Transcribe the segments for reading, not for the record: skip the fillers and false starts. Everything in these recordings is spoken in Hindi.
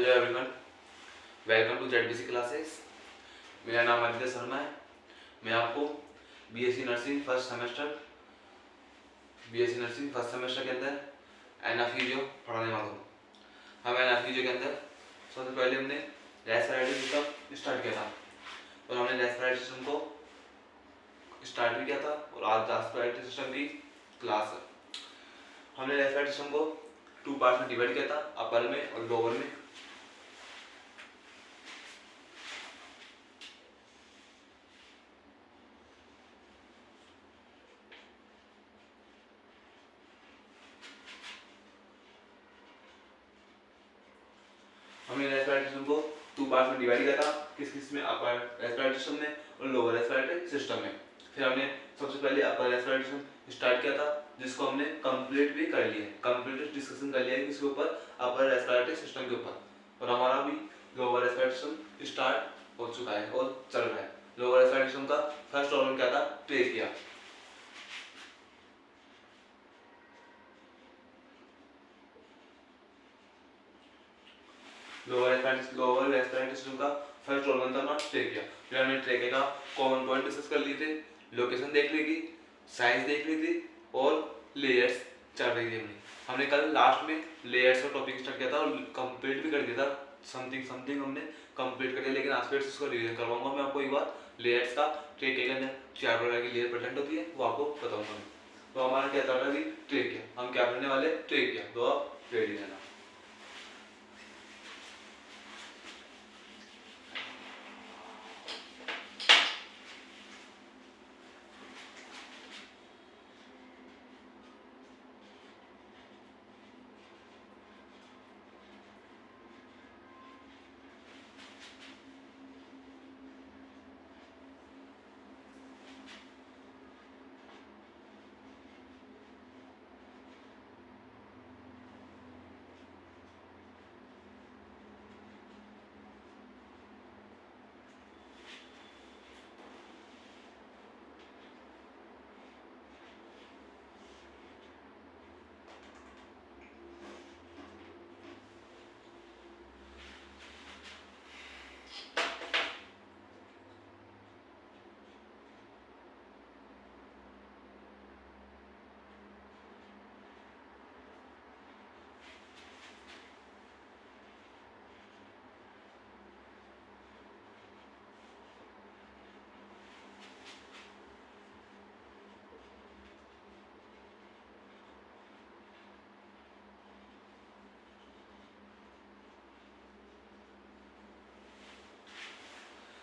Hello everyone, welcome to ZBC classes. मेरा नाम आदित्य शर्मा है। मैं आपको बीएससी नर्सिंग फर्स्ट सेमेस्टर के अंदर एनाफीजियो पढ़ाने वाला हूँ। हम एनाफीजियो के अंदर सबसे पहले हमने रेस्पिरेटरी सिस्टम स्टार्ट किया था और हमने रेस्पिरेटरी सिस्टम को स्टार्ट भी किया था और आज रेस्पिरेटरी सिस्टम की क्लास है। हमने रेस्पिरेटरी सिस्टम को 2 पार्ट में डिवाइड किया था, अपर में और लोअर में। हमने रेस्पिरेटरी सिस्टम को 2 पार्ट में डिवाइड किया था, किस में, अपर रेस्पिरेटरी सिस्टम में और लोअर रेस्पिरेटरी सिस्टम में। फिर हमने सबसे पहले अपर रेस्पिरेटरी सिस्टम स्टार्ट किया था, जिसको हमने कंप्लीट भी कर लिया है, कंप्लीट डिस्कशन कर लिया है किसके ऊपर, अपर रेस्पिरेटरी सिस्टम के ऊपर। और हमारा भी लोअर रेस्पिरेटरी सिस्टम स्टार्ट हो चुका है और चल रहा है। लोअर रेस्पिरेटरी सिस्टम का फर्स्ट ऑर्गन क्या था, ट्रेकिया। लोअर रेस्पिरेटरी सिस्टम का फर्स्ट ऑर्गन था ना ट्रेकिया। फिर हमने ट्रेकिया का कॉमन पॉइंट डिस्कस कर लिए थे, लोकेशन देख ली थी, साइज देख ली थी और लेयर्स चल रही थी। हमने कल लास्ट में लेयर्स का टॉपिक स्टार्ट किया था और कंप्लीट भी कर दिया था। समथिंग हमने कंप्लीट कर दिया, लेकिन आज फिर इसको रिवीजन करवाऊंगा मैं आपको एक बार। लेयर्स का ट्रेकिया के अंदर 4 प्रकार की लेयर प्रेजेंट होती है, वो आपको बताऊंगा। तो हमारा क्या था कि ट्रेकिया, हम क्या पढ़ने वाले, ट्रेकिया। तो आप रेडी रहना।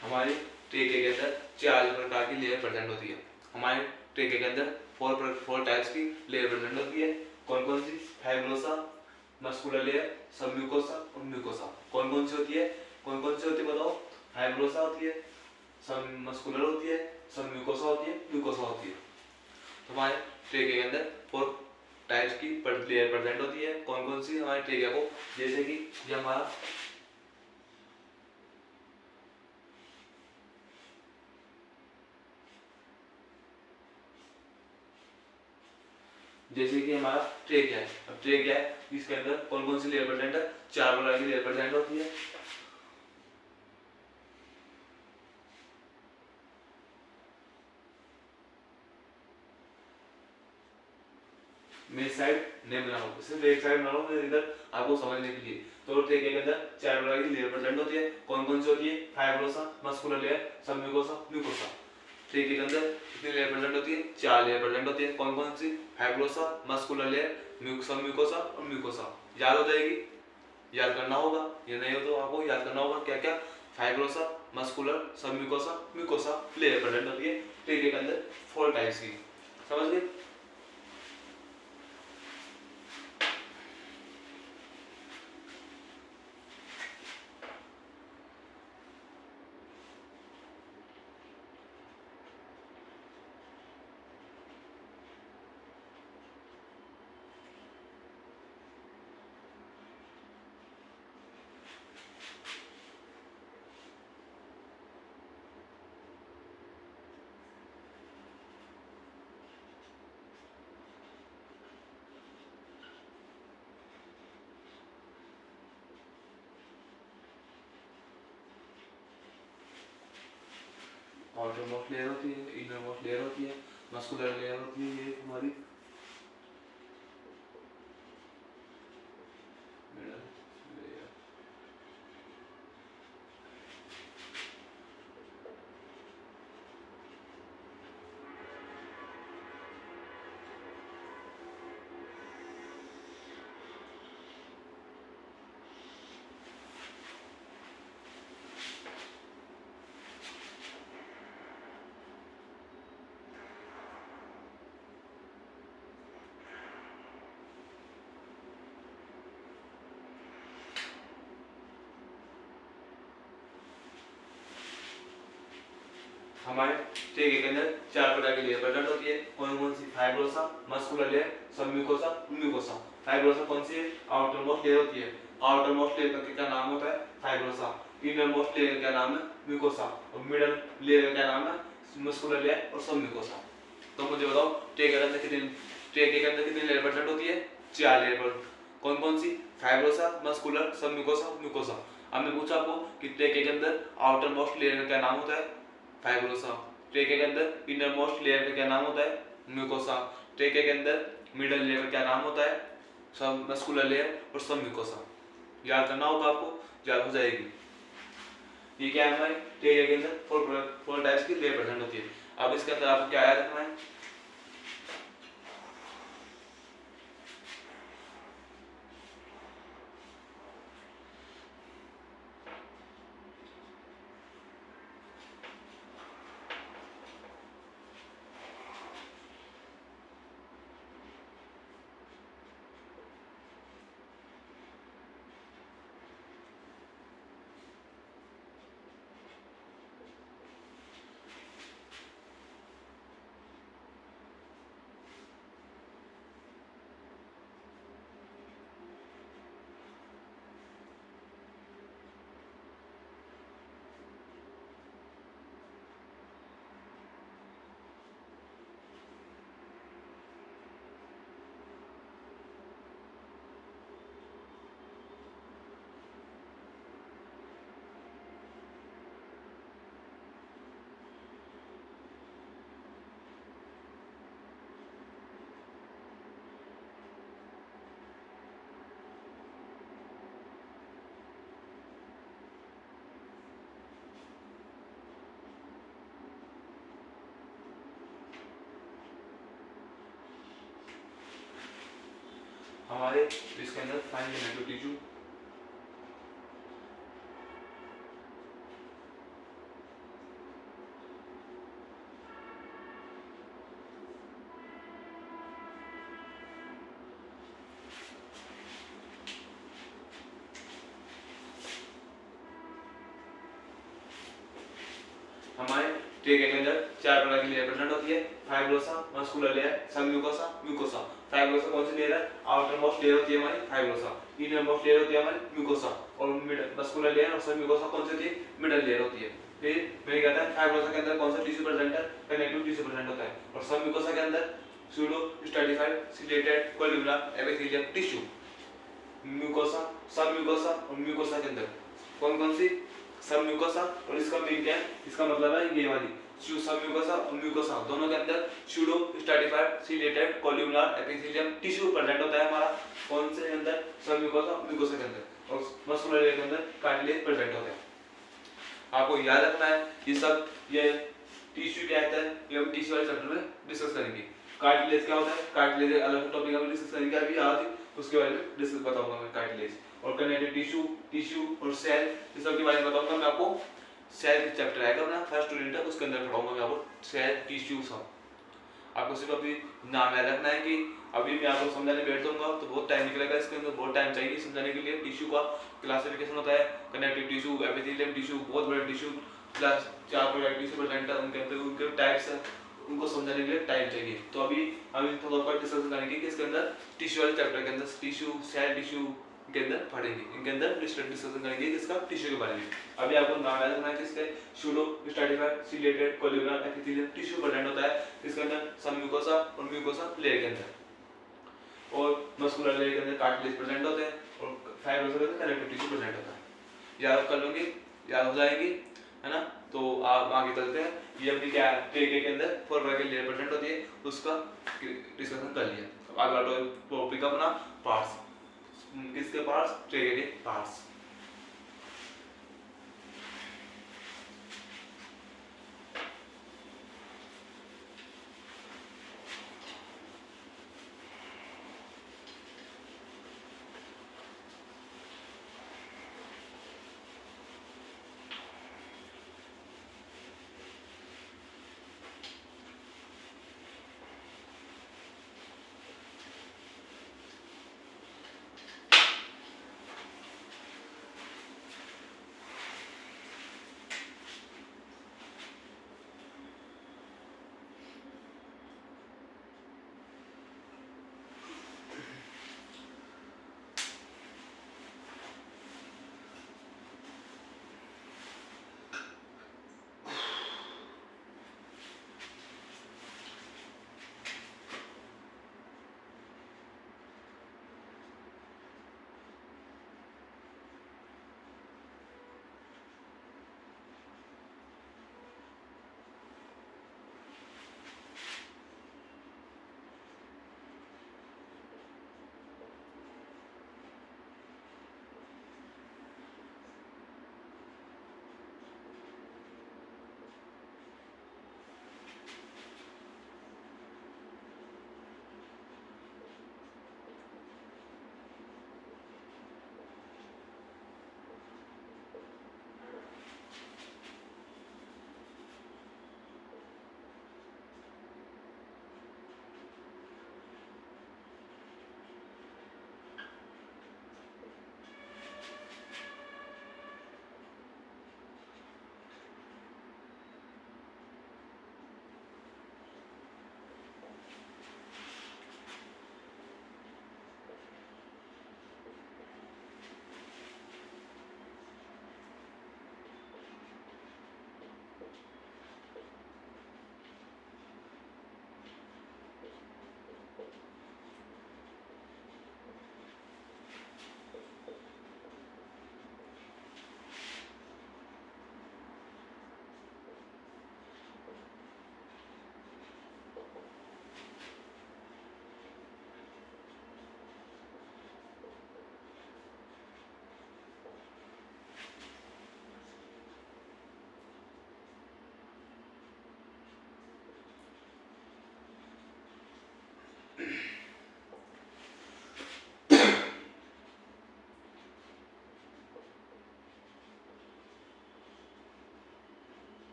हमारे ट्रेकिया के अंदर 4 प्रकार की लेयर प्रेजेंट होती है। हमारे ट्रेकिया के अंदर 4 टाइप्स की लेयर प्रेजेंट होती है। कौन कौन सी, फाइब्रोसा, मस्कुलर लेयर, सबम्यूकोसा और म्यूकोसा। कौन कौन सी होती है, बताओ। फाइब्रोसा होती है, सब मस्कुलर होती है, सब म्यूकोसा होती है, म्यूकोसा होती है। तो हमारे ट्रेकिया के अंदर 4 टाइप्स की लेयर प्रेजेंट होती है। कौन कौन सी हमारे ट्रेकिया को, जैसे कि ये हमारा हमारा ट्रेकिया है। अब ट्रेकिया है, इसके अंदर कौन कौन सी लेयर प्रेजेंट है, 4 प्रकार की लेयर प्रेजेंट होती है। मेरी साइड नहीं बना रहा हूँ, सिर्फ एक साइड बना रहा हूँ इधर आपको समझने के लिए। तो ट्रेकिया के अंदर 4 प्रकार की लेयर प्रेजेंट होती है। कौन कौन सी होती है, fibrosa, muscular layer, submucosa, mucosa. Trachea के अंदर कितनी लेयर प्रेजेंट होती है, 4 लेयर प्रेजेंट होती है। कौन कौन सी, फाइब्रोसा, मस्कुलर लेयर, सबम्यूकोसा और म्यूकोसा। याद हो जाएगी, याद करना होगा, ये नहीं हो तो आपको याद करना होगा क्या क्या, fibrosa, muscular, submucosa, mucosa layer present होती है ट्रेकिया के अंदर 4 टाइप्स की। समझ गए। आउटर मोस्ट लेयर होती है, इनर मोस्ट लेयर होती है, मस्कुलर लेयर होती है, ये हमारी मिडल लेयर। हमारे टेके के अंदर 4 प्रकार की लेयर प्रेजेंट होती है। कौन कौन सी? Fibrosa, muscular layer, submucosa, mucosa. Fibrosa कौन सी है? आउटर मोस्ट लेयर होती है। आउटर मोस्ट लेयर का क्या नाम होता है? फाइब्रोसा। इनर मोस्ट लेयर का क्या नाम है? म्यूकोसा। और मिडल लेयर का क्या नाम है? मस्कुलर लेयर और सबम्यूकोसा। तो मुझे बताओ टेके के अंदर कितनी लेयर प्रेजेंट होती है? 4 लेयर। कौन कौन सी? Fibrosa, muscular, submucosa, mucosa. हमने पूछा आपको कि टेके के अंदर आउटर मोस्ट लेयर का क्या नाम होता है? फाइब्रोसा। टेके के अंदर इनर मोस्ट लेयर का क्या नाम होता है? म्यूकोसा। टेके के अंदर मिडल लेयर का क्या नाम होता है? सब मस्कुलर लेयर और सब म्यूकोसा। याद करना होगा आपको, याद हो जाएगी। ये क्या है हमारे टेके के अंदर 4 टाइप्स की लेयर प्रेजेंट होती है। अब इसके अंदर आपको क्या याद रखना है? हमारे इसके अंदर फाइन कनेक्टिव टिश्यू, हमारे टेके के अंदर 4 प्रकार की लेयर प्रेजेंट होती है। Fibrosa, muscular layer, submucosa, mucosa. Fibrosa कौन सी लेयर है? आउटर मोस्ट लेयर होती है हमारी फाइब्रोसा। इनर मोस्ट लेयर होती है हमारी म्यूकोसा। और मिडल मस्कुलर लेयर और सबम्यूकोसा कौन सी होती है? मिडल लेयर होती है। फिर मैंने कहता है फाइब्रोसा के अंदर कौन सा टिश्यू प्रेजेंट है? कनेक्टिव टिश्यू प्रेजेंट होता है। और सबम्यूकोसा के अंदर pseudo stratified ciliated columnar epithelium tissue. Mucosa, submucosa और म्यूकोसा के अंदर कौन कौन सी? सबम्यूकोसा। और इसका मीन क्या है? इसका मतलब है ये वाली सबम्यूकोसा और म्यूकोसा दोनों के अंदर pseudo stratified ciliated columnar epithelium tissue present होता है हमारा। कौन से अंदर? सबम्यूकोसा और म्यूकोसा के अंदर। और मस्कुलर लेयर के अंदर कार्टिलेज प्रेजेंट होता है। आपको याद रखना है ये टिश्यू क्या होता है, ये हम टिश्यू वाले चैप्टर में डिस्कस करेंगे। कार्टिलेज क्या होता है? कार्टिलेज अलग टॉपिक में डिस्कस करेंगे। अभी आज उसके बारे में डिस्कस बताऊंगा मैं कार्टिलेज। और कनेक्टिव टिश्यू और सेल ये सब के बारे में बताऊंगा मैं आपको। सेल के चैप्टर आएगा अपना फर्स्ट यूनिट है, उसके अंदर पढ़ाऊंगा मैं आपको सेल टिश्यू सब। आपको सिर्फ अभी नाम याद रखना है कि अभी मैं आपको समझाने बैठ जाऊंगा तो बहुत टाइम निकलेगा, इसके अंदर बहुत टाइम चाहिए समझाने के लिए। टिश्यू का क्लासिफिकेशन होता है, कनेक्टिव टिश्यू, एपिथेलियम टिश्यू, बहुत बड़े टिश्यू, क्लास 4 प्रकार टिश्यू प्रेजेंट है, उनके अंदर उनके टाइप्स है, उनको समझाने के लिए टाइम चाहिए। तो अभी हम इन थोड़ा ऊपर डिस्कस करेंगे कि इसके अंदर टिश्यू वाले चैप्टर के अंदर टिश्यू सेल टिश्यू के अंदर पढ़ेंगे, इनके अंदर डिस्कशन करेंगे इसका टिश्यू के बारे में। अभी आपको नाम याद रखना है कि इसके pseudo stratified ciliated columnar epithelium tissue present होता है इसके अंदर सबम्यूकोसा और म्यूकोसा लेयर के अंदर। और मस्कुलर लेयर के अंदर कार्टिलेज प्रेजेंट होते हैं और फाइब्रोसा के अंदर कनेक्टिव टिश्यू प्रेजेंट होता है। याद कर लोगे, याद हो जाएगी। है ना। तो आप आगे चलते हैं, ये अपनी क्या है ट्रेके के अंदर 4 प्रकार की लेयर प्रेजेंट होती है, उसका डिस्कशन कर लिया। अब आगे टॉपिक अपना पार्ट्स, किसके पार्ट्स, ट्रेके के पार्ट्स।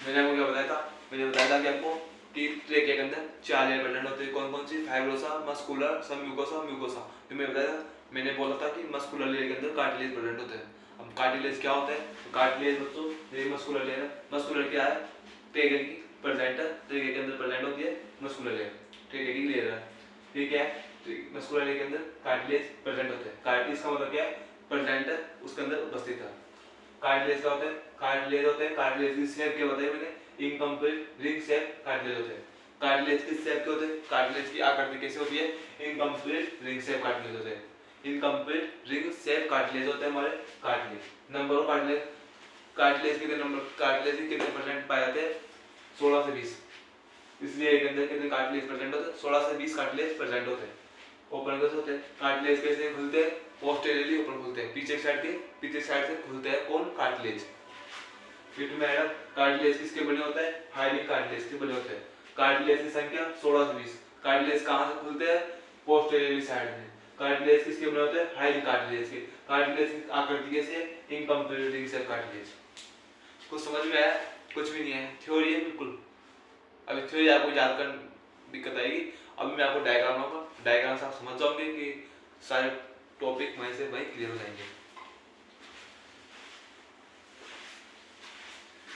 मैंने आपको क्या बताया था, मैंने बताया था कि आपको कि ट्रेके के अंदर 4 लेयर प्रेजेंट होते हैं, कौन कौन सी, फाइब्रोसा, मस्कुलर, सब म्यूकोसा, म्यूकोसा। तो मैं बताया था, मैंने बोला था कि मस्कुलर लेयर के अंदर कार्टिलेज प्रेजेंट होते हैं। अब कार्टिलेज क्या होता है, तो कार्टिलेज बच्चों ये मस्कुलर लेयर है। मस्कुलर क्या है, ट्रेके की प्रेजेंट है, ट्रेके के अंदर प्रेजेंट होती है मस्कुलर लेयर, ट्रेके की लेयर है। ठीक है, तो मस्कुलर लेयर के अंदर कार्टिलेज प्रेजेंट होते हैं। कार्टिलेज का मतलब क्या है, प्रेजेंट है, उसके अंदर उपस्थित है। कार्टिलेज क्या होता है, कार्टिलेज होते हैं, कार्टिलेज की शेप क्या बताई मैंने, इनकम्प्लीट रिंग शेप कार्टिलेज होते हैं। कार्टिलेज की शेप क्या होते हैं, कार्टिलेज की आकृति कैसे होती है, इनकम्प्लीट रिंग शेप कार्टिलेज होते हैं। इनकम्प्लीट रिंग शेप कार्टिलेज होते हैं हमारे cartilage. Number of cartilage, cartilage कितने नंबर, कार्टिलेज के कितने परसेंट पाए जाते हैं, 16 से 20। इसलिए एक अंदर कितने कार्टिलेज प्रेजेंट होते हैं, 16 से 20 कार्टिलेज प्रेजेंट होते हैं। ओपन कैसे होते हैं, कार्टिलेज कैसे खुलते हैं, पोस्टेरियरली ओपन खुलते हैं, पीछे साइड के, पीछे साइड से खुलते हैं कौन, कार्टिलेज। फिर मैडम कार्टिलेज किसके बने होते हैं, हाइलिंग कार्टिलेज के बने होते हैं। कार्टिलेज की संख्या 16 से 20। कार्टिलेज कहां से खुलते हैं, पोस्टेरियरली साइड में। कार्टिलेज किसके बने होते हैं, हाइलिंग कार्टिलेज के। कार्टिलेज की आकृति कैसे है, इनकम्प्लीट रिंग शेप कार्टिलेज। कुछ समझ में आया, कुछ भी नहीं है, थ्योरी है बिल्कुल। अभी थ्योरी आपको याद कर दिक्कत आएगी। अभी मैं आपको डायग्राम होगा, डायग्राम से आप समझ जाओगे कि सारे टॉपिक वहीं से वहीं क्लियर हो जाएंगे।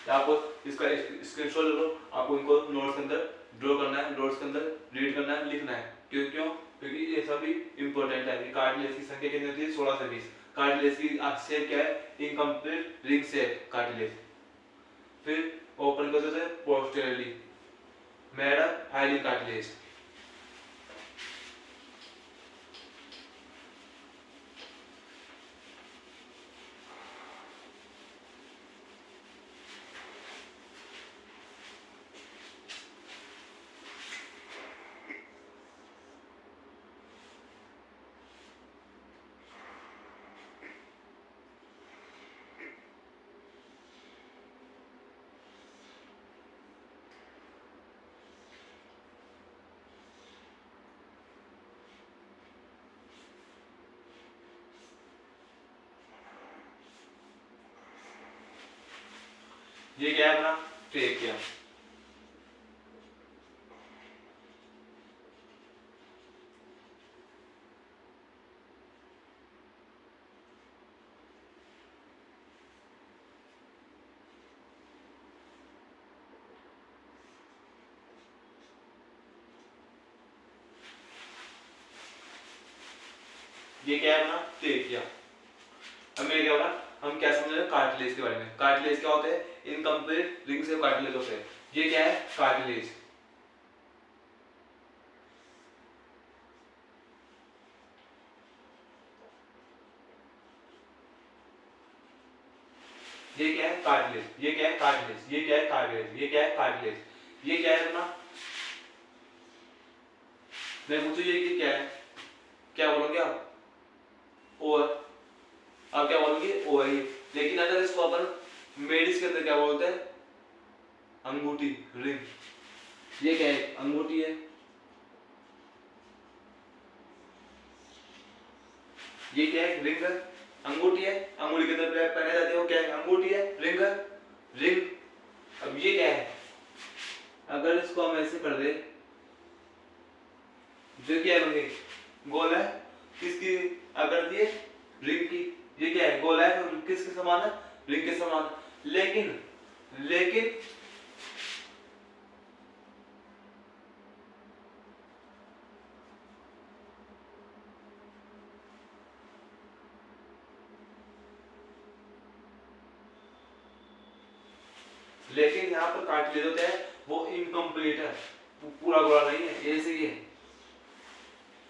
तो आपको इसका स्क्रीनशॉट ले लो, आपको इनको नोट्स के अंदर ड्रॉ करना है, नोट्स के अंदर रीड करना है, लिखना है। क्यों क्यों, क्योंकि ये सभी इंपॉर्टेंट है। कि कार्टिलेज की संख्या कितनी होती है, 16 से 20। कार्टिलेज की शेप क्या है, इनकम्प्लीट रिंग शेप कार्टिलेज। फिर ओपन कैसे होता है, पोस्टेरियरली। Madam हाइलिंग cartilage. ये क्या है अपना ट्रेकिया। ये क्या है अपना ट्रेकिया। अब मेरे क्या होगा, हम क्या समझ कार्टिलेज के बारे में। कार्टिलेज क्या होते हैं, इनकम्प्लीट रिंग से कार्टिलेज होते हैं। ये क्या है कार्टिलेज। ये क्या है कार्टिलेज, ये क्या है कार्टिलेज, ये क्या है कार्टिलेज, ये क्या है कार्टिलेज। ये क्या है अपना, मैं पूछू ये क्या है, क्या बोलोगे आप, ओवर। आप क्या बोलोगे ओवर ही। लेकिन अगर इसको अपन मेडिस के अंदर क्या बोलते हैं, अंगूठी रिंग। ये क्या है अंगूठी है, ये क्या है रिंग है, अंगूठी है। अंगूठी के अंदर पहने जाते हो क्या है, अंगूठी है, रिंग है, रिंग। अब ये क्या है, अगर इसको हम ऐसे कर दे, जो क्या है गोल है, किसकी आकृति है, रिंग की। ये क्या है गोल है, तो किसके समान है, रिंग के समान। लेकिन लेकिन लेकिन यहाँ पर कार्टिलेज होता है वो इनकम्प्लीट है, वो पूरा गोला नहीं है, ऐसे ही है।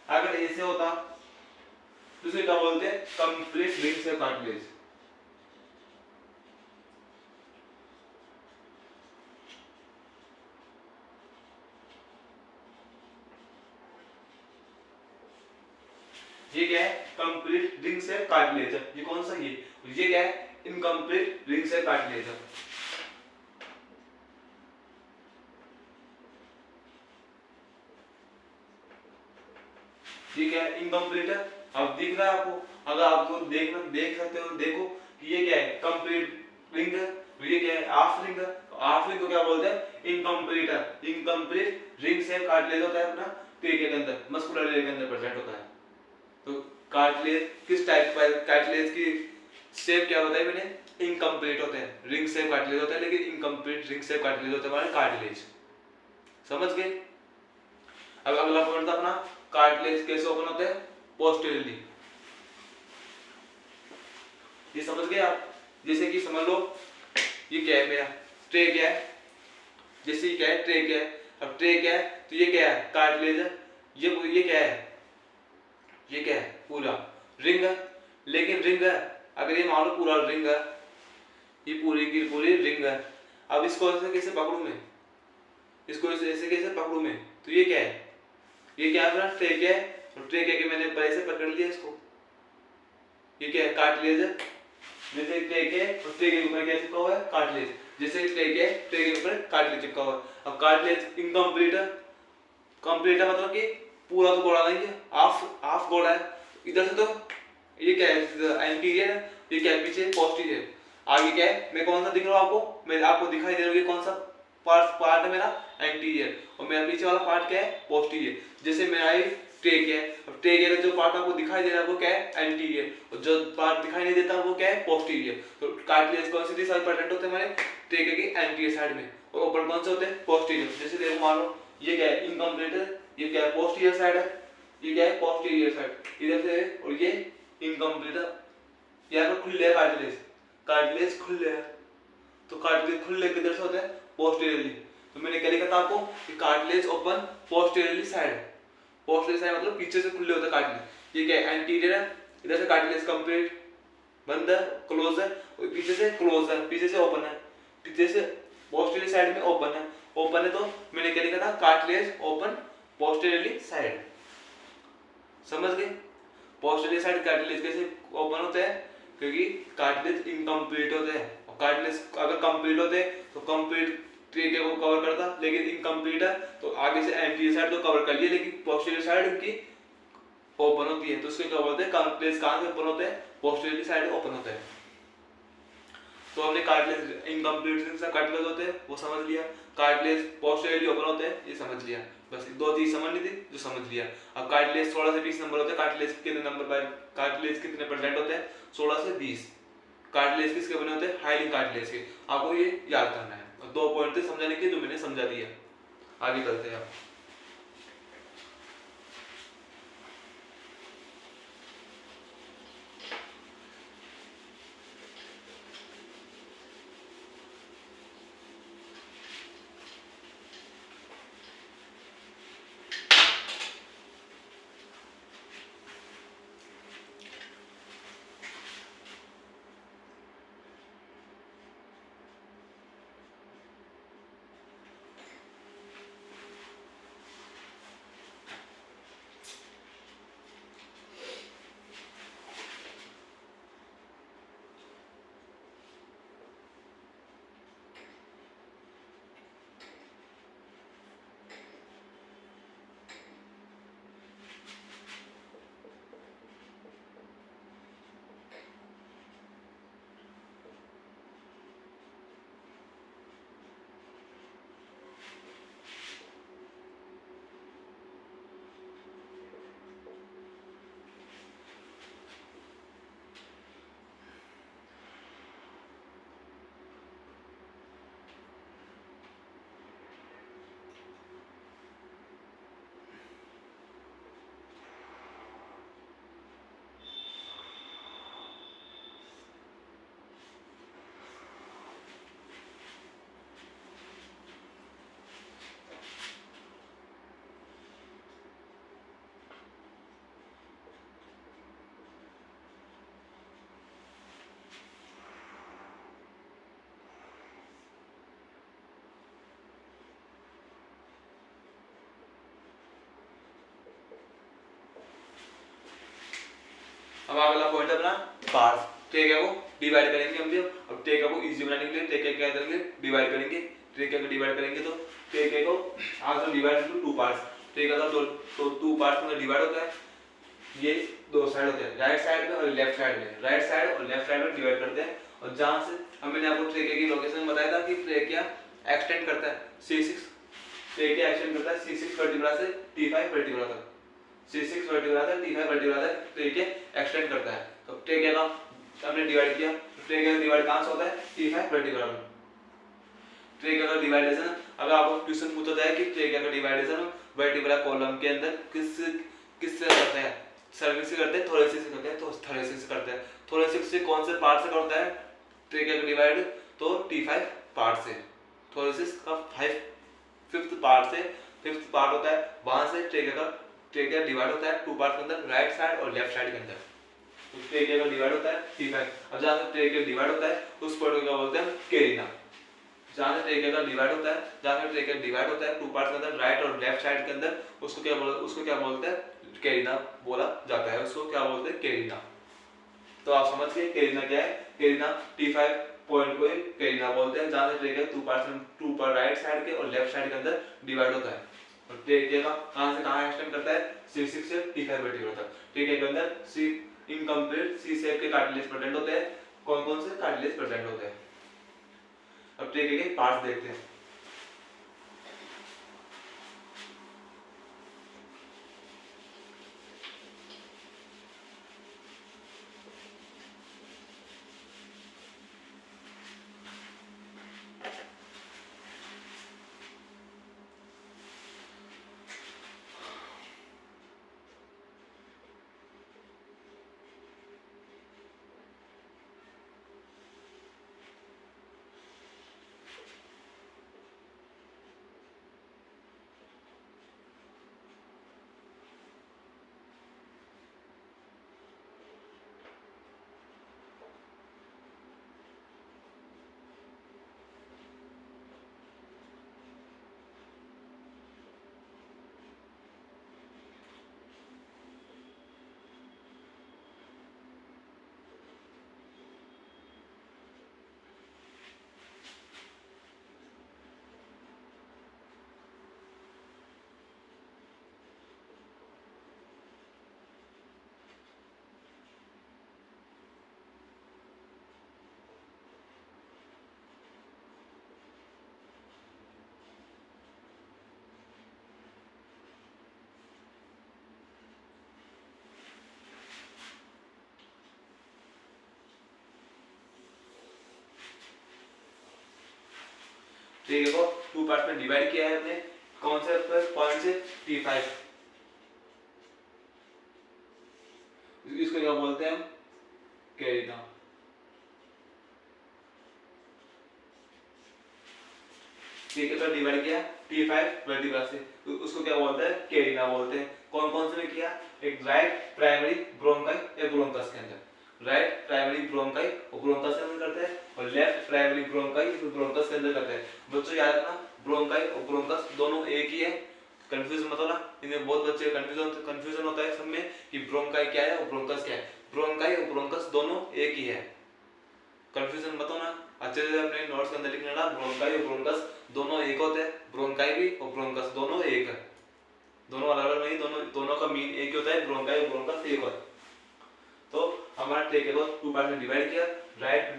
अगर ऐसे होता तो इसे क्या बोलते हैं, कंप्लीट रिंग से कार्टिलेज। ये क्या है कंप्लीट रिंग से कार्टिलेज। ये कौन सा, ये क्या है इनकम्प्लीट रिंग से कार्टिलेज। ये क्या है इनकम्प्लीट है। अब दिख रहा है आपको, अगर आपको देख सकते हो, देखो कि ये क्या है कंप्लीट रिंग है, ये क्या है हाफ रिंग है। हाफ रिंग को क्या बोलते हैं, इनकम्प्लीट है। इनकम्प्लीट रिंग से कार्टिलेज होता है अपना पेट के अंदर, मस्कुलर एरिया के अंदर प्रेजेंट होता है। तो कार्टिलेज किस टाइप का, कार्टिलेज की शेप क्या बताई मैंने, इनकम्प्लीट होते हैं। रिंग शेप कार्टिलेज होता है, लेकिन इनकम्प्लीट रिंग शेप कार्टिलेज होता है हमारे कार्टिलेज। समझ गए। अब अगला पॉइंट था अपना कार्टिलेज कैसे ओपन होते हैं, पोस्टीरियरली। ये समझ गए आप। जैसे कि समझ लो ये क्या है मेरा ट्रे, क्या है, जैसे ये क्या है ट्रे, क्या है। अब ट्रे क्या है, तो ये क्या है कार्टिलेज है। ये क्या है, ये क्या है पूरा रिंग है। लेकिन रिंग है, अगर ये मान लो पूरा रिंग है, ये पूरी की पूरी रिंग है। अब इसको ऐसे कैसे पकड़ू मैं, इसको ऐसे कैसे पकड़ू मैं, तो ये क्या है, ये क्या है ट्रे, क्या है, तो ट्रे क्या मैंने पहले से पकड़ लिया इसको। ये क्या है कार्टिलेज है। जैसे ट्रे के और ट्रे के ऊपर क्या चिपका हुआ है कार्टिलेज, जैसे ट्रे के ऊपर कार्टिलेज चिपका हुआ है। अब कार्टिलेज इनकम्प्लीट है, कंप्लीट है मतलब कि पूरा तो गोला नहीं है, हाफ गोला है। इधर से तो ये क्या है एंटीरियर है, ये क्या है पीछे पोस्टीरियर। आगे क्या है, मैं कौन सा दिख रहा हूँ आपको, मैं आपको दिखाई दे रहा हूँ कौन सा पार्ट है मेरा, एंटीरियर। और मेरा पीछे वाला पार्ट क्या है, पोस्टीरियर। जैसे मेरा ट्रेक है, अब ट्रेक का जो पार्ट आपको दिखाई दे रहा है वो क्या है एंटीरियर, और जो पार्ट दिखाई नहीं देता वो क्या है पोस्टीरियर। तो कार्टिलेज कौन सी साइड प्रेजेंट होते हैं हमारे ट्रेक की एंटीरियर साइड में, और ऊपर कौन से होते हैं पोस्टीरियर। जैसे देखो मान लो ये क्या है इनकम्प्लीट है, ये क्या है पोस्टीरियर साइड है, ये क्या है पोस्टीरियर साइड इधर से, और ये इनकम्प्लीट है। यहाँ पर खुले है कार्टिलेज, कार्टिलेज खुले है। तो कार्टिलेज खुले किधर से होते हैं पोस्टीरियरली। तो मैंने क्या लिखा था आपको कि cartilage open posteriorly side, posterior side मतलब पीछे से खुले होते हैं कार्टिलेज। ये क्या है एंटीरियर है, इधर से कार्टिलेज कंप्लीट बंद है क्लोज है, और पीछे से क्लोज है, पीछे से ओपन है, पीछे से पोस्टीरियर साइड में ओपन है। ओपन है तो मैंने क्या लिखा था कार्टिलेज ओपन पोस्टीरियरली साइड। समझ गए। पोस्टीरियर साइड कार्टिलेज कैसे ओपन होते हैं, क्योंकि कार्टिलेज इनकम्प्लीट होते हैं। और कार्टिलेज अगर कंप्लीट होते तो कंप्लीट ट्रेक को कवर करता, लेकिन इनकम्प्लीट है तो आगे से एंटीरियर साइड तो कवर कर लिया, लेकिन पोस्टीरियर साइड उनकी ओपन होती है। तो उसको क्या बोलते हैं कार्टिलेज कहां से ओपन होते हैं, पोस्टीरियर साइड ओपन होते हैं। तो हमने कार्टिलेज इनकम्प्लीट से कार्टिलेज होते हैं वो समझ लिया, कार्टिलेज पोस्टेरियरली ओपन होते हैं ये समझ लिया, बस दो चीज समझनी थी जो समझ लिया। अब कार्टिलेज 16 से 20 नंबर होते हैं, कार्टिलेज कितने नंबर बाय कार्टिलेज कितने परसेंट होते हैं 16 से 20। कार्टिलेज किसके बने होते हैं हाइलिंग कार्टिलेज के, आपको ये याद करना है। और 2 पॉइंट थे समझाने के जो मैंने समझा दिया, आगे चलते हैं आप। अब अगला पॉइंट अपना पार्ट्स, ट्रेकिया को डिवाइड करेंगे हम भी। अब ट्रेकिया को इजी बनाने के लिए ट्रेकिया क्या करेंगे डिवाइड करेंगे, ट्रेकिया को डिवाइड करेंगे तो ट्रेकिया को आज हम divide into two parts, trachea का तो टू पार्ट्स में डिवाइड होता है, ये दो साइड होते हैं राइट साइड में और लेफ्ट साइड में, राइट साइड और लेफ्ट साइड में डिवाइड करते हैं। और जहां से हमने आपको ट्रेकिया की लोकेशन बताया था कि ट्रेकिया एक्सटेंड करता है C6, ट्रेकिया एक्सटेंड करता है C6 वर्टिब्रा से T5 वर्टिब्रा तक, C6 वर्टिब्रा से T5 वर्टिब्रा तक ट्रेकिया एक्सटेंड करता है। तो ट्रेकिया का हमने डिवाइड किया, तो ट्रेकिया का डिवाइड कहां से होता है T5 वर्टिब्रा में। ट्रेकिया का डिवाइडेशन अगर आपको क्वेश्चन पूछा जाए कि ट्रेकिया का डिवाइडेशन वर्टिब्रा कॉलम के अंदर किससे करते हैं, सर्विस से करते हैं, थोरेसिस से करते हैं, तो थोरेसिस से करते हैं। थोरेसिस से कौन से पार्ट से करता है ट्रेकिया का डिवाइड, तो T5 पार्ट से, थोरेसिस का 5th पार्ट से 5th पार्ट होता है, वहां से ट्रेकिया डिवाइड होता है टू पार्ट के अंदर, राइट साइड और लेफ्ट साइड के अंदर। तो ट्रेकिया का डिवाइड होता है T5। अब जहां से ट्रेकिया डिवाइड होता है उस पॉइंट को क्या बोलते हैं केरिना। जहां से ट्रेकिया का डिवाइड होता है, जहां से ट्रेकिया डिवाइड होता है टू पार्ट्स के अंदर, राइट और लेफ्ट साइड के अंदर, उसको क्या बोलते हैं केरिना बोला जाता है, उसको क्या बोलते हैं केरिना। तो आप समझ गए केरिना क्या है, केरिना T5 पॉइंट को केरिना बोलते हैं, जहां से trachea two part right side के और लेफ्ट साइड के अंदर डिवाइड होता है। और ट्रेकिया का कहां से कहां एक्सटेंड करता है C6 से T5 वर्टिब्रा तक। ट्रेकिया के अंदर C इनकम्प्लीट C शेप के कार्टिलेज प्रेजेंट होते हैं, कौन कौन से कार्टिलेज प्रेजेंट होते हैं। अब ट्रेकिया के पार्ट्स देखते हैं। ट्रेके को टू पार्ट में डिवाइड किया है हमने, कौन से पॉइंट से, T5। इसको क्या बोलते हैं हम, कैरिना। ठीक है, तो डिवाइड किया T5 वर्टिकल से, तो उसको क्या बोलते हैं, कैरिना बोलते हैं। कौन कौन से में किया, एक राइट प्राइमरी ब्रोंकाई या ब्रोंकस के अंदर, राइट प्राइमरी ब्रोंकाई और ब्रोंकस के अंदर करते हैं, और लेफ्ट प्राइमरी ब्रोंकाई ब्रोंकस के अंदर करते हैं। बच्चों याद रखना, ब्रोंकाई और ब्रोंकस दोनों एक ही है, कंफ्यूज मत होना। इनमें बहुत बच्चे कंफ्यूजन होता है सब में कि ब्रोंकाई क्या है और ब्रोंकस क्या है। ब्रोंकाई और ब्रोंकस दोनों एक ही है, कंफ्यूजन मत होना। अच्छे से अपने नोट्स के अंदर लिख लेना, ब्रोंकाई और ब्रोंकस दोनों एक होते हैं, ब्रोंकाई भी और ब्रोंकस दोनों एक है, दोनों अलग अलग नहीं, दोनों का मीन एक ही होता है, ब्रोंकाई और ब्रोंकस एक होता है। तो हमारा ट्रेके को टू पार्ट में डिवाइड किया, राइट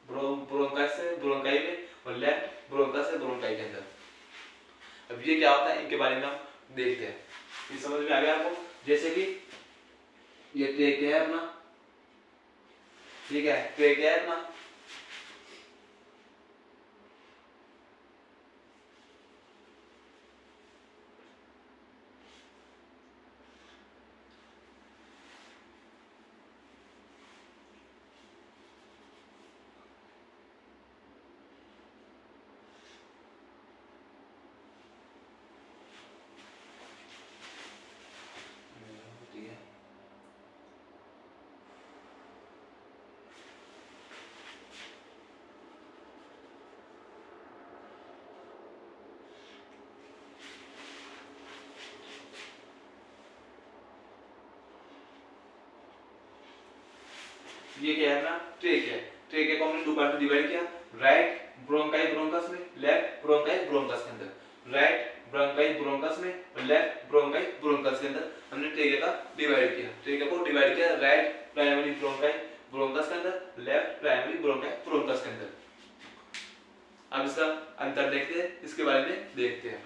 ब्रोंकाई से ब्रोंकाई में और लेफ्ट ब्रोंकस से ब्रोंकाई के अंदर। अब ये क्या होता है, इनके बारे में हम देखते हैं। ये समझ में आ गया आपको? जैसे कि ये ट्रेके है अपना, ठीक है, ट्रेके है अपना, ये क्या है ना, ट्रेक है। ट्रेक को हमने टू पार्ट में डिवाइड किया, राइट ब्रोंकाई ब्रोंकस में, लेफ्ट ब्रोंकाई ब्रोंकस के अंदर, राइट ब्रोंकाई ब्रोंकस में और लेफ्ट ब्रोंकाई ब्रोंकस के अंदर हमने ट्रेके का डिवाइड किया। ट्रेके को डिवाइड किया राइट प्राइमरी ब्रोंकाई ब्रोंकस के अंदर, लेफ्ट प्राइमरी ब्रोंकाई ब्रोंकस के अंदर। अब इसका अंतर देखते हैं, इसके बारे में देखते हैं।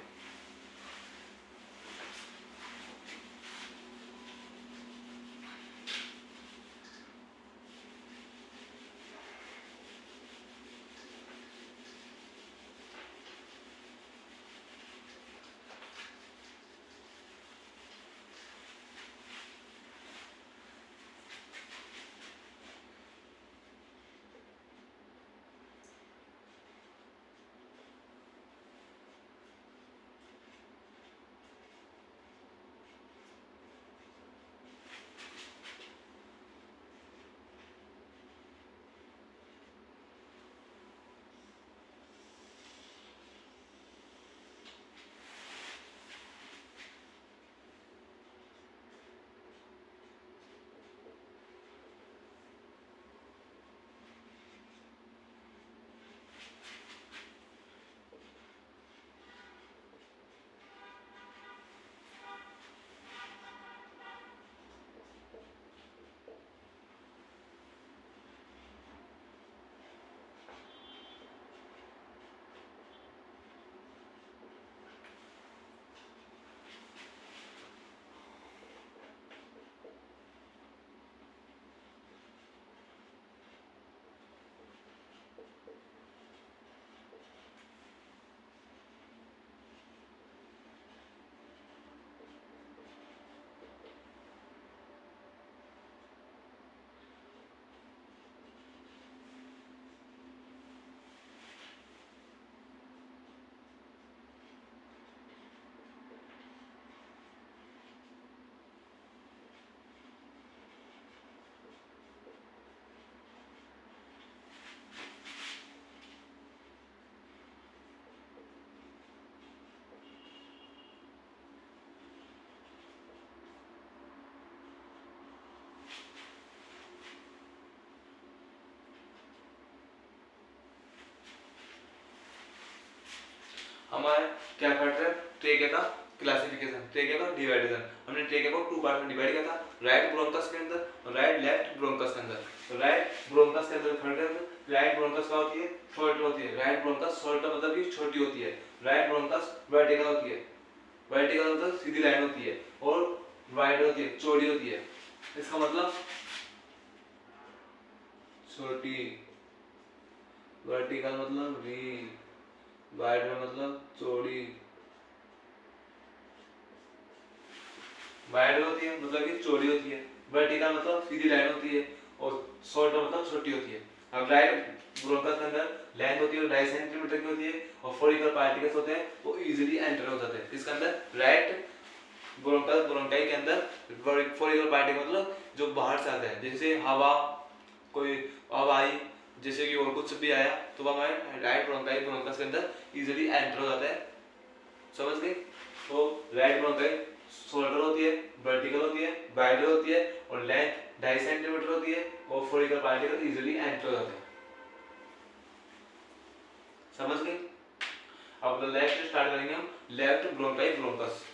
हमारे क्या पढ़ रहे हैं, ट्रेके का क्लासिफिकेशन, ट्रेके का डिवाइडेशन। हमने ट्रेके को टू पार्ट में डिवाइड किया था, राइट ब्रोंकस के अंदर और राइट लेफ्ट ब्रोंकस के अंदर। तो राइट ब्रोंकस के अंदर पढ़ रहे हैं, राइट ब्रोंकस क्या होती है, शॉर्ट होती है। राइट ब्रोंकस शॉर्ट का मतलब कि छोटी होती है, राइट ब्रोंकस वर्टिकल होती है, वर्टिकल मतलब सीधी लाइन होती है, और वाइड होती है, चौड़ी होती है। इसका मतलब छोटी, वर्टिकल मतलब वी, वाइड मतलब चौड़ी, वाइड होती है मतलब कि चौड़ी होती है, वर्टिकल मतलब सीधी लाइन होती है, और शॉर्ट मतलब छोटी होती है। अब राइट ब्रोंकस के अंदर लेंथ होती है 2.5 सेंटीमीटर की होती है, और फोरिकल पार्टिकल्स होते हैं वो इजीली एंटर हो जाते हैं इसके अंदर। राइट ब्रोंकस ब्रोंकाई के अंदर फोरिकल पार्टिकल मतलब जो बाहर से आते हैं, जैसे हवा, कोई हवा आई, जैसे कि और कुछ भी आया तो वह हमारे राइट ब्रोंकाई ब्रोंकस के अंदर इजीली एंटर हो जाता है। समझ गए? तो राइट ब्रोंकाई शोल्डर होती है, वर्टिकल होती है, वाइडर होती है, और लेंथ 2.5 सेंटीमीटर होती है, और फोरिकल पार्टिकल इजीली एंटर हो जाते हैं। समझ गए? अब लेफ्ट स्टार्ट करेंगे हम, लेफ्ट ब्रोंकाई ब्रोंकस।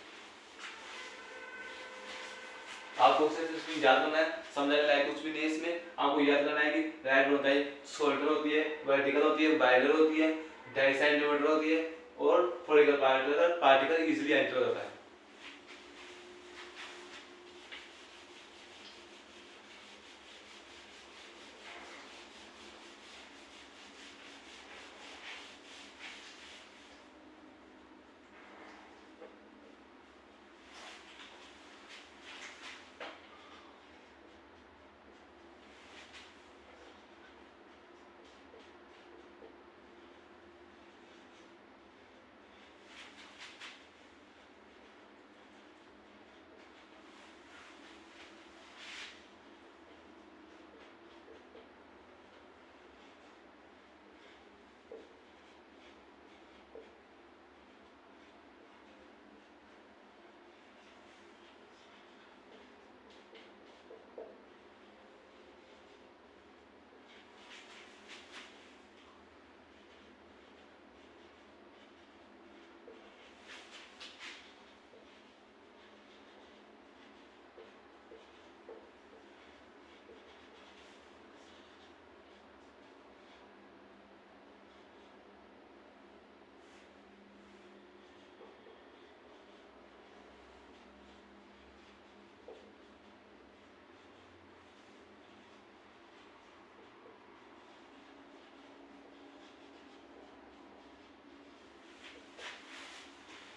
आपको सिर्फ इसमें याद करना है, समझने लायक कुछ भी नहीं है इसमें। आपको याद करना है कि राइट ब्रोंकाई शोल्डर होती है, वर्टिकल होती है, वाइडर होती है, 2.5 सेंटीमीटर होती है, और फोरिकल पार्टिकल इजीली एंटर हो जाता है।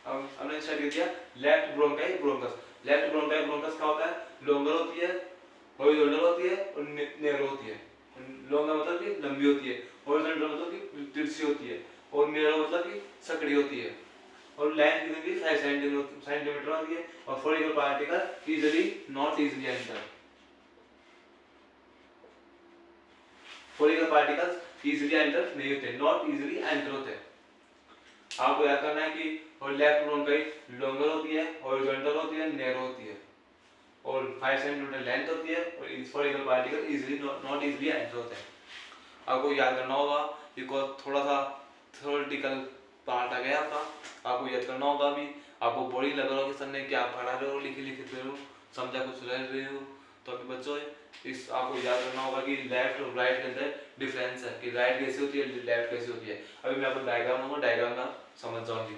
हमने स्टार्ट कर दिया left bronchi bronchus. Left bronchi bronchus क्या होता है? लॉन्गर होती है, हॉरिजॉन्टल होती है, और नैरो होती है। लॉन्गर मतलब कि लंबी होती है, हॉरिजॉन्टल मतलब कि तिरछी होती है, और नैरो मतलब कि सकड़ी होती है, और लेंथ कितनी थी? 5 सेंटीमीटर होती है, और फोरिकल particle easily not easily enter. फोरिकल पार्टिकल्स इजीली एंटर नहीं होते, नॉट इजीली एंटर होते हैं। आपको याद करना है कि और लेफ्ट ब्रोंकाई लॉन्गर होती है, हॉरिजॉन्टल होती है, नैरो होती है, और 5 सेंटीमीटर लेंथ होती है, और spherical particle easily not easily enter होते हैं। आपको याद करना होगा, ये को थोड़ा सा थ्योरेटिकल पार्ट आ गया आपका, आपको याद करना होगा। अभी आपको बोरिंग लग रहा हो कि सर ने क्या पढ़ा रहे हो, लिखे रहे हो, समझा कुछ रह रहे हो, तो अभी बच्चों इस आपको याद करना होगा कि लेफ्ट और राइट के अंदर डिफरेंस है, कि राइट कैसी होती है, लेफ्ट कैसी होती है। अभी मैं आपको डायग्राम दूंगा, डायग्राम का समझ जाऊंगी।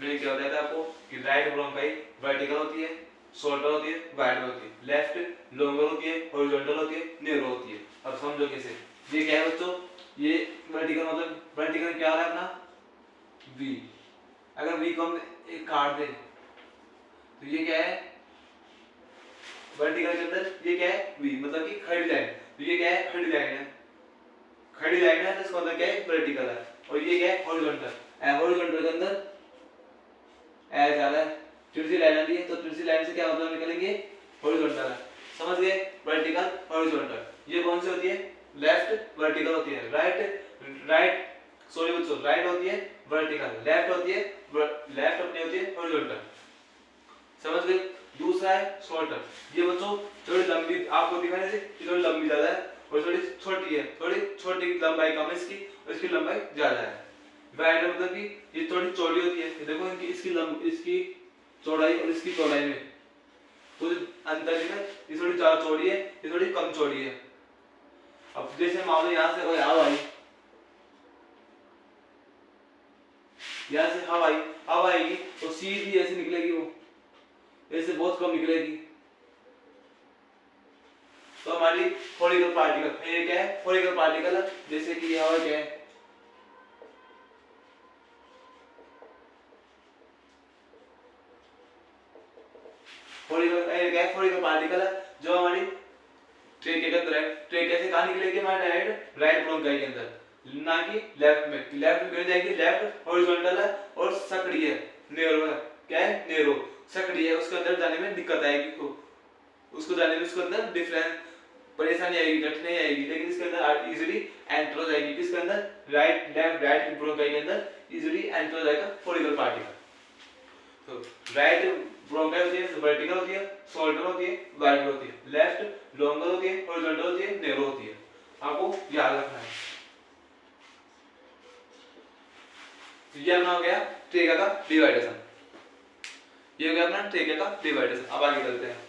मैंने क्या बताया था आपको कि राइट ब्रोंकाई वर्टिकल होती है, शॉर्टर होती है, वाइडर होती है, लेफ्ट लॉन्गर होती है, हॉरिजॉन्टल होती है, नैरो होती है। अब समझो कैसे। ये क्या है बच्चों, ये वर्टिकल मतलब वर्टिकल क्या हो रहा है अपना v। अगर v को हम एक काट दे तो ये क्या है वर्टिकल के अंदर, ये क्या है v मतलब कि खड़ी लाइन। तो ये क्या है खड़ी लाइन है, खड़ी लाइन है तो इसका मतलब क्या है वर्टिकल है। और ये क्या है हॉरिजॉन्टल, हॉरिजॉन्टल के अंदर ऐसा जा रहा है, तिरछी लाइन आती है तो तिरछी लाइन से क्या मतलब निकलेंगे हॉरिजॉन्टल है। समझ गए, वर्टिकल हॉरिजॉन्टल। ये कौन सी होती है लेफ्ट वर्टिकल होती है, राइट सॉरी बच्चों राइट होती है वर्टिकल, लेफ्ट होती है लेफ्ट अपनी होती है हॉरिजॉन्टल। समझ गए। दूसरा है शॉर्टर। ये बच्चों थोड़ी लंबी आपको दिखाने से ये थोड़ी लंबी ज्यादा है और थोड़ी छोटी है, थोड़ी छोटी लंबाई कम है इसकी और इसकी लंबाई ज्यादा है। वाइडर मतलब कि ये थोड़ी चौड़ी होती है, ये देखो इनकी इसकी चौड़ाई और इसकी चौड़ाई में कुछ अंतर है, ये थोड़ी ज्यादा चौड़ी है, ये थोड़ी कम चौड़ी है। अब जैसे मान लो यहाँ से कोई हवा आई, यहाँ से हवा आएगी तो सीधी ऐसे निकलेगी, वो ऐसे बहुत कम निकलेगी। तो हमारी फोरिकल पार्टिकल ये क्या है फोरिकल पार्टिकल, जैसे कि ये हवा क्या है फोरिकल पार्टिकल है जो हमारी ट्रेके के अंदर है। ट्रेके से कहाँ निकलेगी हमारे डायरेक्ट राइट ब्रोंकाई के अंदर, ना कि लेफ्ट में। लेफ्ट में जाएगी, लेफ्ट हॉरिजॉन्टल है और सकड़ी है, नैरो है। क्या है नैरो सकड़ी है, उसके अंदर जाने में दिक्कत आएगी को, उसको जाने में उसके अंदर डिफरेंस परेशानी आएगी, कठिनाई आएगी, लेकिन इसके अंदर इजीली एंटर हो जाएगी। किसके अंदर राइट लेफ्ट राइट ब्रोंकाई के अंदर इजीली एंटर हो जाएगा फोरिकल पार्टिकल। तो राइट ब्रोंकाई होती है वर्टिकल होती है, शॉर्टर होती है, वाइडर होती है, लेफ्ट लॉन्गर होती है, हॉरिजॉन्टल होती है, नैरो होती है। आपको याद रखना है। ये अपना हो गया ट्रेका का डिवाइडेशन, ये हो गया अपना ट्रेका का डिवाइडेशन। अब आगे चलते हैं।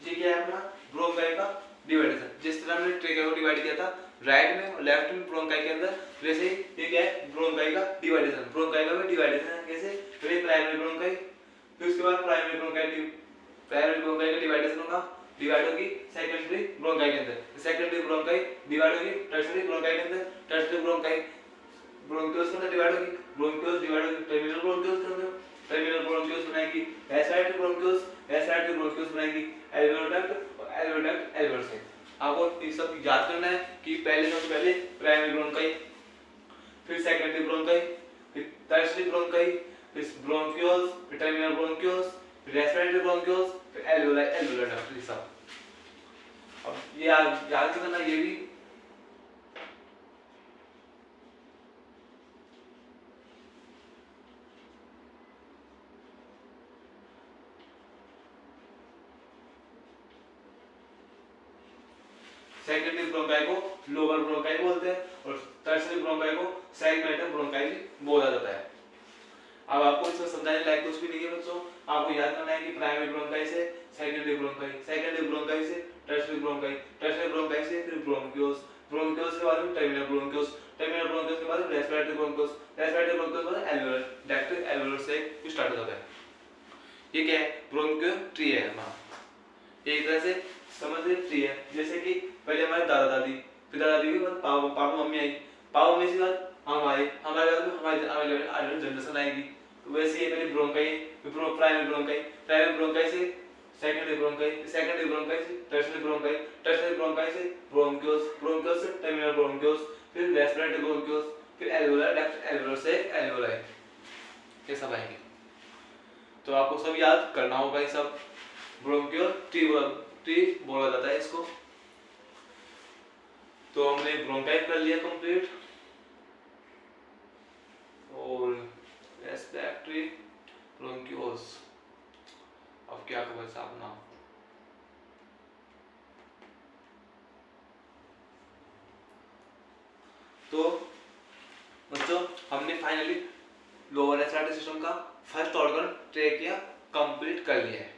ये क्या है अपना ब्रोंकाई का डिवाइडेशन। जिस तरह हमने ट्रेका को डिवाइड किया था राइट में और लेफ्ट में ब्रोंकाई के अंदर, वैसे ही ये क्या है ब्रोंकाई का डिवाइडेशन। ब्रोंकाई का भी डिवाइडेशन है कैसे, पहले प्राइमरी ब्रोंकाई, फिर उसके बाद प्राइमरी ब्रोंकाई का डिवाइडेशन होगा, डिवाइड होगी सेकेंडरी ब्रोंकाई के अंदर, सेकेंडरी ब्रोंकाई डिवाइड होगी टर्शियरी ब्रोंकाई के अंदर, टर्शियरी ब्रोंकाई ब्रोंकियोल्स के अंदर डिवाइड होगी, ब्रोंकियोल्स डिवाइड होगी टर्मिनल ब्रोंकियोल्स के अंदर, टर्मिनल ब्रोंकियोल्स बनाएगी एसाइटिक ब्रोंकियोल्स, एसाइटिक ब्रोंकियोल्स बनाएगी alveolar duct, alveolar duct, alveolar sac. आपको ये सब याद करना है कि पहले सबसे पहले प्राइमरी ब्रोंकाई, फिर सेकेंडरी ब्रोंकाई, फिर टर्शियरी ब्रोंकाई, फिर ब्रोंकियोल्स, फिर टर्मिनल ब्रोंकियोल्स, फिर रेस्पिरेटरी ब्रोंकियोल्स, फिर एल्वियोलर डक्ट। ये सब अब ये याद करना ये भी। सेकेंडरी ब्रोंकाई को लोअर ब्रोंकाई बोलते हैं और टर्शियरी ब्रोंकाई को सेगमेंटल ब्रोंकाई बोला जाता है। अब आपको इसमें समझाने लायक कुछ भी नहीं है बच्चों, आपको याद करना है कि प्राइमरी ब्रोंकाई से सेकेंडरी ब्रोंकाई, सेकेंडरी ब्रोंकाई से टर्शियरी ब्रोंकाई, टर्शियरी ब्रोंकाई से फिर ब्रोंकियोल्स, ब्रोंकियोल्स के बाद में टर्मिनल ब्रोंकियोल्स, टर्मिनल ब्रोंकियोल्स के बाद में रेस्पिरेटरी ब्रोंकियोल्स, रेस्पिरेटरी ब्रोंकियोल्स के बाद alveolar duct, alveolar sac start हो जाता है। ये क्या है? ब्रोंकियोट्री है ना, एक तरह से समझ लीजिए ट्री है। जैसे कि पहले हमारे दादा दादी, फिर दादा दादी के बाद पापा मम्मी आई, पापा मम्मी से बाद हम आए, हमारे बाद में हमारी जनरेशन आएगी। तो वैसे ही पहले ब्रोंकाई, फिर प्राइमरी ब्रोंकाई, प्राइमरी ब्रोंकाई से सेकेंडरी ब्रोंकाई, सेकेंडरी ब्रोंकाई से टर्शियरी ब्रोंकाई, टर्शियरी ब्रोंकाई से ब्रोंकियोल्स, ब्रोंकियोल्स से टर्मिनल ब्रोंकियोल्स, फिर रेस्पिरेटरी ब्रोंकियोल्स, फिर alveolar duct, alveolar sac, alveoli, ये सब आएंगे। तो आपको सब याद करना होगा ये सब। ब्रोंकियोट्री बोला जाता है इसको। तो हमने ब्रोंकाई कर लिया कंप्लीट और रेस्पिरेटरी ब्रोंकियोल्स। अब क्या खबर साहब ना, तो बच्चों हमने फाइनली लोअर रेस्पिरेटरी सिस्टम का फर्स्ट ऑर्गन ट्रेकिया कंप्लीट कर लिया है।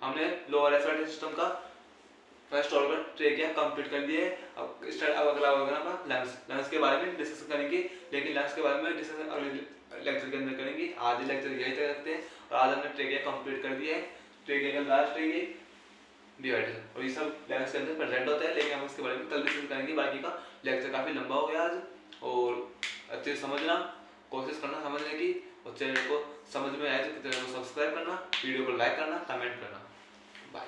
हमने लोअर रेस्पिरेटरी सिस्टम का फर्स्ट ऑर्गन ट्रेकिया कंप्लीट कर दिया है। अब अगला ऑर्गन अपना लंग्स, लंग्स के बारे में डिस्कस करेंगे, लेकिन लंग्स के बारे में डिस्कस अगले लेक्चर के अंदर करेंगे। आज लेक्चर यही तक रखते हैं और आज हमने ट्रेकिया कंप्लीट कर दिया है। ट्रेकिया का लास्ट है ये डिवाइडर और ये सब लंग्स के अंदर प्रेजेंट होता है, लेकिन हम इसके बारे में कल डिस्कस करेंगे। बाकी का लेक्चर काफी लंबा हो गया आज, और अच्छे से समझना, कोशिश करना समझने की, और चैनल को समझ में आए तो चैनल को सब्सक्राइब करना, वीडियो को लाइक करना, कमेंट करना। बाय।